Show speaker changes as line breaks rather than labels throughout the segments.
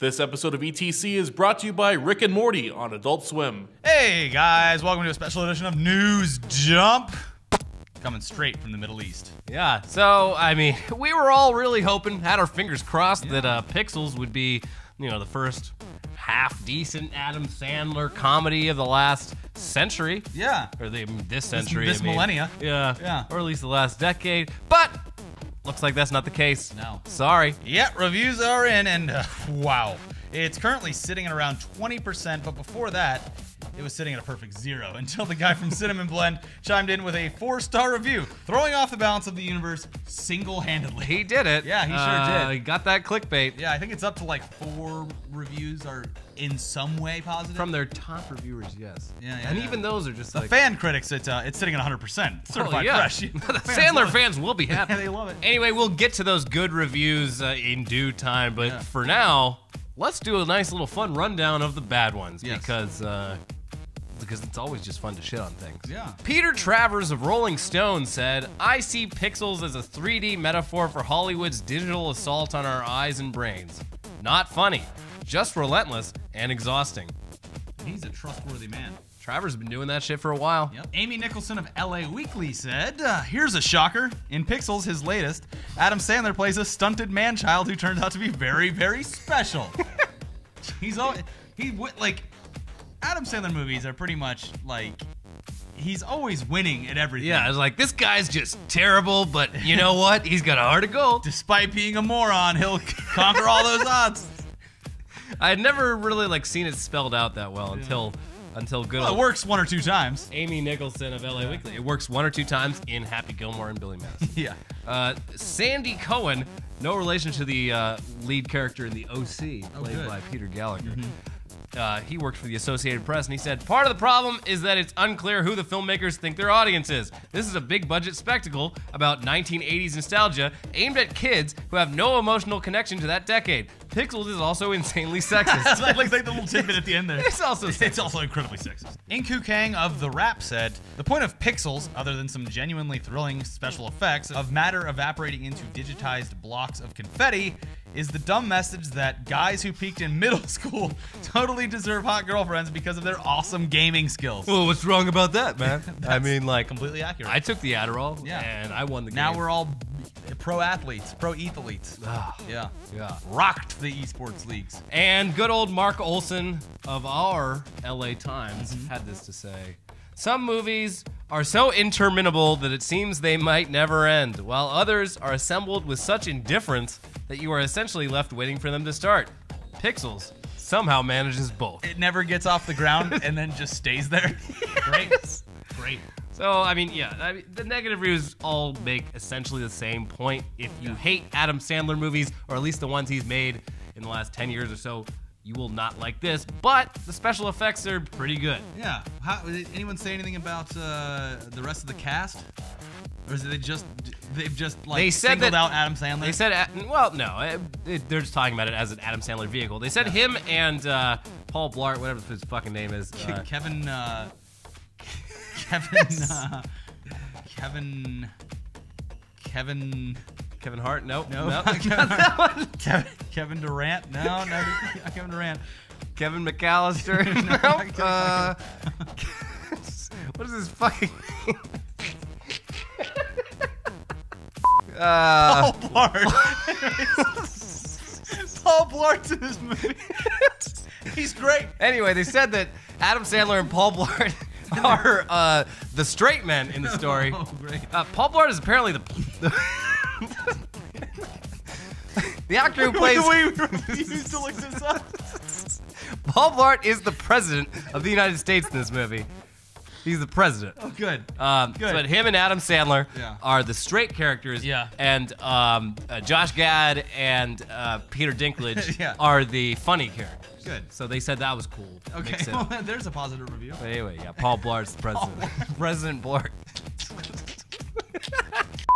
This episode of ETC is brought to you by Rick and Morty on Adult Swim.
Hey guys, welcome to a special edition of News Jump. Coming straight from the Middle East.
Yeah, so, I mean, we were all really hoping, had our fingers crossed, that Pixels would be, you know, the first half-decent Adam Sandler comedy of the last century.
Yeah.
Or this century.
This millennia.
Yeah.
Yeah.
Or at least the last decade. But looks like that's not the case.
No.
Sorry.
Yeah, reviews are in, and wow. It's currently sitting at around 20%, but before that, it was sitting at a perfect 0 until the guy from Cinnamon Blend chimed in with a 4-star review, throwing off the balance of the universe single-handedly.
He did it.
Yeah, he sure did.
He got that clickbait.
Yeah, I think it's up to like 4 reviews are in some way positive.
From their top reviewers, yes.
Yeah,
and even those are just
the
like...
fan critics, it's sitting at 100%. Certified fresh.
The Sandler fans will be happy.
Yeah, they love it.
Anyway, we'll get to those good reviews in due time, but for now, let's do a nice little fun rundown of the bad ones, because it's always just fun to shit on things.
Yeah.
Peter Travers of Rolling Stone said, "I see Pixels as a 3D metaphor for Hollywood's digital assault on our eyes and brains. Not funny, just relentless and exhausting."
He's a trustworthy man.
Travers has been doing that shit for a while.
Yep. Amy Nicholson of LA Weekly said, here's a shocker. In Pixels, his latest, Adam Sandler plays a stunted man-child who turns out to be very, very special. Adam Sandler movies are pretty much like, he's always winning at everything.
Yeah, it's like, this guy's just terrible, but you know what? He's got a heart of gold.
Despite being a moron, he'll conquer all those odds.
I had never really seen it spelled out that well until good old...
Well, it works 1 or 2 times.
Amy Nicholson of LA Weekly. It works 1 or 2 times in Happy Gilmore and Billy Madison.
Yeah.
Sandy Cohen, no relation to the lead character in the OC, played by Peter Gallagher. He worked for the Associated Press, and he said, "Part of the problem is that it's unclear who the filmmakers think their audience is. This is a big-budget spectacle about 1980s nostalgia aimed at kids who have no emotional connection to that decade. Pixels is also insanely sexist."
I like the little tidbit at the end there.
It's also sexist.
It's also incredibly sexist. Inku Kang of The Rap said, "The point of Pixels, other than some genuinely thrilling special effects of matter evaporating into digitized blocks of confetti, is the dumb message that guys who peaked in middle school totally deserve hot girlfriends because of their awesome gaming skills."
Well, what's wrong about that, man? I mean,
completely accurate.
I took the Adderall, and I won the game.
Now we're all pro athletes, pro athletes. Yeah. Rocked the esports leagues.
And good old Mark Olson of our LA Times had this to say: "Some movies are so interminable that it seems they might never end, while others are assembled with such indifference that you are essentially left waiting for them to start. Pixels somehow manages both."
It never gets off the ground and then just stays there. Great. Great.
So, I mean, the negative reviews all make essentially the same point. If you hate Adam Sandler movies, or at least the ones he's made in the last 10 years or so, you will not like this, but the special effects are pretty good.
Yeah. Did anyone say anything about the rest of the cast? Or is it they've just singled out Adam Sandler?
They said, well, no, they're just talking about it as an Adam Sandler vehicle. They said him and Paul Blart, whatever his fucking name is.
Kevin
Hart? Nope.
No. Kevin Durant? No, Kevin Durant.
Kevin McAllister? Nope. What is his fucking name?
Paul Blart. Paul Blart's in this movie. He's great.
Anyway, they said that Adam Sandler and Paul Blart are the straight men in the story.
Oh, great.
Paul Blart is apparently the actor who plays...
We used to look this up.
Paul Blart is the president of the United States in this movie. He's the president.
Oh, good.
Good. But him and Adam Sandler are the straight characters.
Yeah.
And Josh Gad and Peter Dinklage are the funny characters.
Good.
So they said that was cool.
Okay, well, there's a positive review.
But anyway, Paul Blart's the president. President Blart.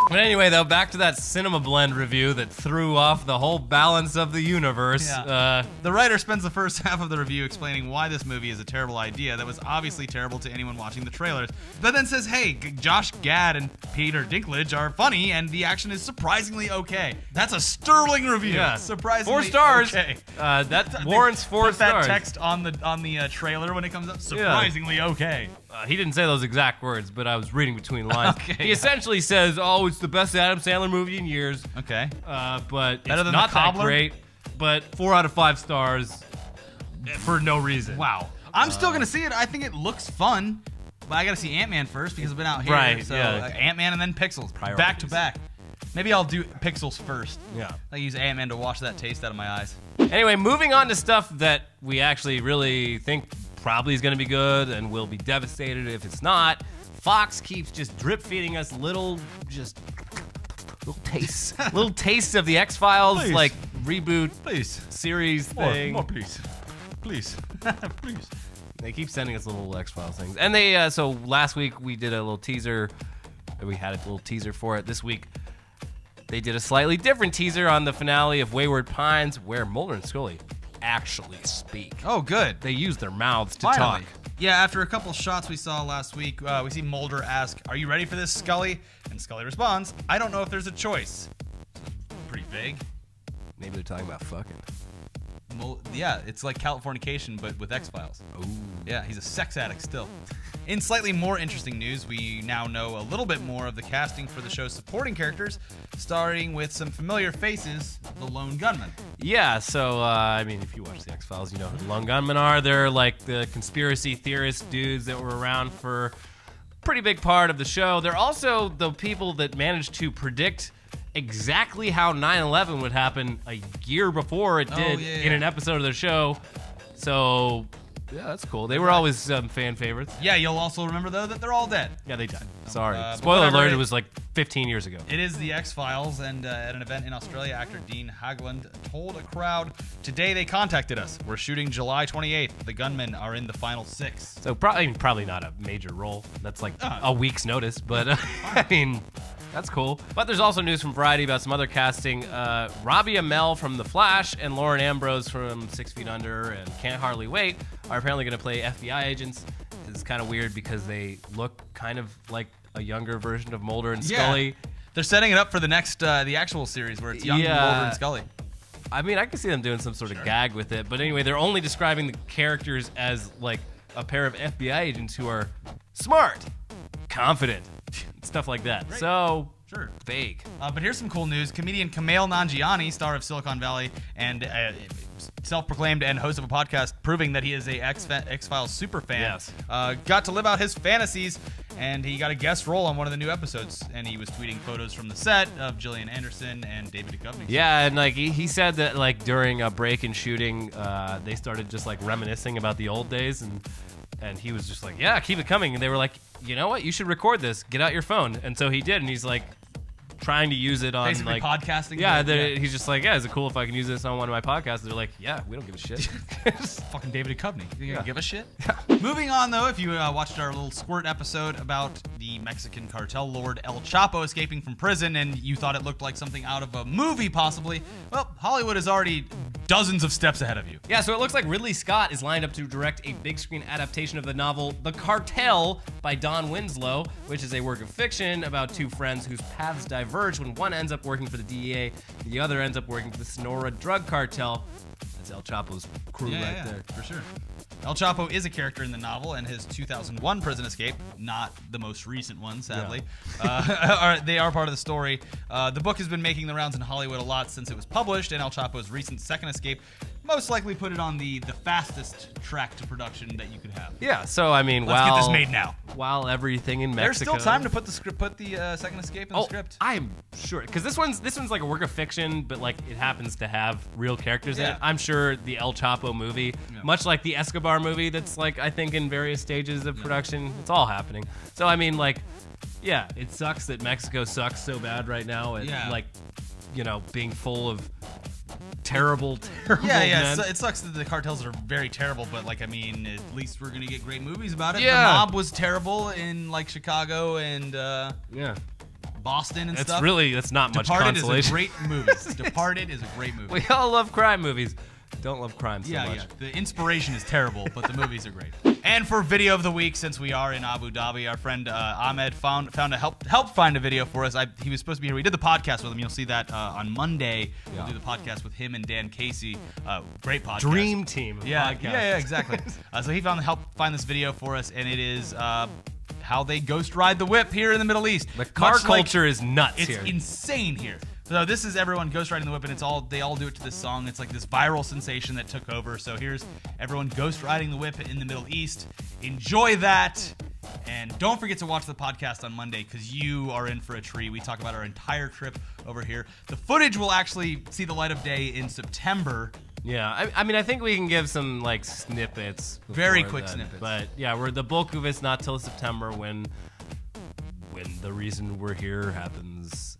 But anyway, though, back to that Cinema Blend review that threw off the whole balance of the universe.
Yeah. The writer spends the first half of the review explaining why this movie is a terrible idea that was obviously terrible to anyone watching the trailers, but then says, hey, Josh Gad and Peter Dinklage are funny and the action is surprisingly okay. That's a sterling review.
Yeah.
Surprisingly
4 stars.
Okay.
That warrants 4
Put that
stars.
text on the trailer when it comes up. Surprisingly okay.
He didn't say those exact words, but I was reading between lines.
Okay,
he essentially says, "Oh, it's the best Adam Sandler movie in years."
Okay.
But
Better
it's
than
not
The
that
Cobbler?
great. But 4 out of 5 stars for no reason.
Wow. I'm still gonna see it. I think it looks fun, but I gotta see Ant-Man first because I've been out here.
Right,
So
yeah.
Ant-Man and then Pixels,
Priorities.
back to back. Maybe I'll do Pixels first.
Yeah.
I use Ant-Man to wash that taste out of my eyes.
Anyway, moving on to stuff that we actually really think probably is going to be good and will be devastated if it's not. Fox keeps just drip feeding us little tastes, little tastes of the X-Files,
Please.
like reboot
Please.
series thing.
More, please. Please. Please.
They keep sending us little X-Files things. And they, so last week we did a little teaser. We had a little teaser for it. This week they did a slightly different teaser on the finale of Wayward Pines where Mulder and Scully actually speak.
Oh, good.
They use their mouths to
Finally.
talk.
Yeah, after a couple shots we saw last week, we see Mulder ask, "Are you ready for this, Scully?" And Scully responds, "I don't know if there's a choice." Pretty vague.
Maybe they're talking about fucking.
Yeah, it's like Californication, but with X-Files. Oh. Yeah, he's a sex addict still. In slightly more interesting news, we now know a little bit more of the casting for the show's supporting characters, starting with some familiar faces, the Lone Gunman.
Yeah, so, I mean, if you watch the X-Files, you know who the Lone Gunmen are. They're like the conspiracy theorist dudes that were around for a pretty big part of the show. They're also the people that managed to predict exactly how 9/11 would happen a year before it did in an episode of their show. So, yeah, that's cool. They were always fan favorites.
Yeah, you'll also remember, though, that they're all dead.
Yeah, they died. Sorry.
but
Spoiler
whatever,
alert, it was like 15 years ago.
It is the X-Files, and at an event in Australia, actor Dean Haglund told a crowd, "Today they contacted us. We're shooting July 28th. The gunmen are in the final 6.
So probably not a major role. That's like a week's notice, but I mean, that's cool. But there's also news from Variety about some other casting. Robbie Amell from The Flash and Lauren Ambrose from 6 Feet Under and Can't Hardly Wait are apparently going to play FBI agents. It's kind of weird because they look kind of like a younger version of Mulder and Scully.
They're setting it up for the next, the actual series where it's young Mulder and Scully.
I mean, I can see them doing some sort of gag with it. But anyway, they're only describing the characters as like a pair of FBI agents who are smart, confident, stuff like that.
Right.
So,
Sure.
vague.
But here's some cool news. Comedian Kumail Nanjiani, star of Silicon Valley and self-proclaimed and host of a podcast proving that he is a X-Files super fan,
Yes.
got to live out his fantasies, and he got a guest role on one of the new episodes, and he was tweeting photos from the set of Gillian Anderson and David Duchovny.
Yeah, and like he said that like during a break in shooting, they started just like reminiscing about the old days, and he was just like, yeah, keep it coming. And they were like, you know what, you should record this. Get out your phone. And so he did, and he's like trying to use it on
Basically
like
podcasting.
Yeah, he's just like, yeah, is it cool if I can use this on one of my podcasts? And they're like, yeah, we don't give a shit.
Fucking David Duchovny. You think I give a shit? Moving on, though, if you watched our little squirt episode about the Mexican cartel lord El Chapo escaping from prison and you thought it looked like something out of a movie, possibly, well, Hollywood is already dozens of steps ahead of you.
Yeah, so it looks like Ridley Scott is lined up to direct a big screen adaptation of the novel The Cartel by Don Winslow, which is a work of fiction about two friends whose paths diverge when one ends up working for the DEA and the other ends up working for the Sonora drug cartel. That's El Chapo's crew there.
For sure. El Chapo is a character in the novel, and his 2001 prison escape, not the most recent one, sadly, they are part of the story. The book has been making the rounds in Hollywood a lot since it was published, and El Chapo's recent second escape most likely put it on the fastest track to production that you could have.
Yeah, so I mean,
Let's get this made now.
While everything in Mexico,
there's still time to put the second escape in the script.
I'm sure, because this one's like a work of fiction, but like it happens to have real characters in it. I'm sure the El Chapo movie, much like the Escobar movie, that's like I think in various stages of production, it's all happening. So I mean, like, yeah, it sucks that Mexico sucks so bad right now, and like, you know, being full of terrible men.
It sucks that the cartels are very terrible, but like, I mean, at least we're gonna get great movies about it.
Yeah.
The Mob was terrible in like Chicago, and Boston and stuff.
That's not much
Departed
consolation.
is a great movie. Departed is a great movie.
We all love crime movies. Don't love crime so much.
Yeah. The inspiration is terrible, but the movies are great. And for video of the week, since we are in Abu Dhabi, our friend Ahmed helped find a video for us. He was supposed to be here. We did the podcast with him. You'll see that on Monday. We'll do the podcast with him and Dan Casey. Great podcast.
Dream team.
Yeah, exactly. So he helped find this video for us, and it is how they ghost ride the whip here in the Middle East.
The car culture is nuts here.
It's insane here. So this is everyone ghost riding the whip, and they all do it to this song. It's like this viral sensation that took over. So here's everyone ghost riding the whip in the Middle East. Enjoy that, and don't forget to watch the podcast on Monday because you are in for a treat. We talk about our entire trip over here. The footage will actually see the light of day in September.
Yeah, I mean, I think we can give some like snippets.
Very quick
then,
snippets.
But yeah, the bulk of it's not till September when the reason we're here happens.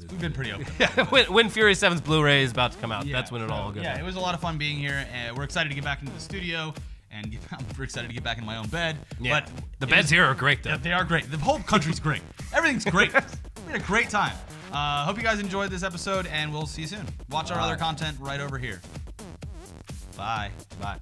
We've been pretty open.
when Fury 7's Blu-ray is about to come out, that's when it all goes.
Yeah, it was a lot of fun being here. We're excited to get back into the studio, and I'm excited to get back in my own bed.
Yeah.
But
the beds here are great, though.
Yeah, they are great. The whole country's great. Everything's great. We had a great time. Hope you guys enjoyed this episode, and we'll see you soon. Watch our other content right over here. Bye.
Bye.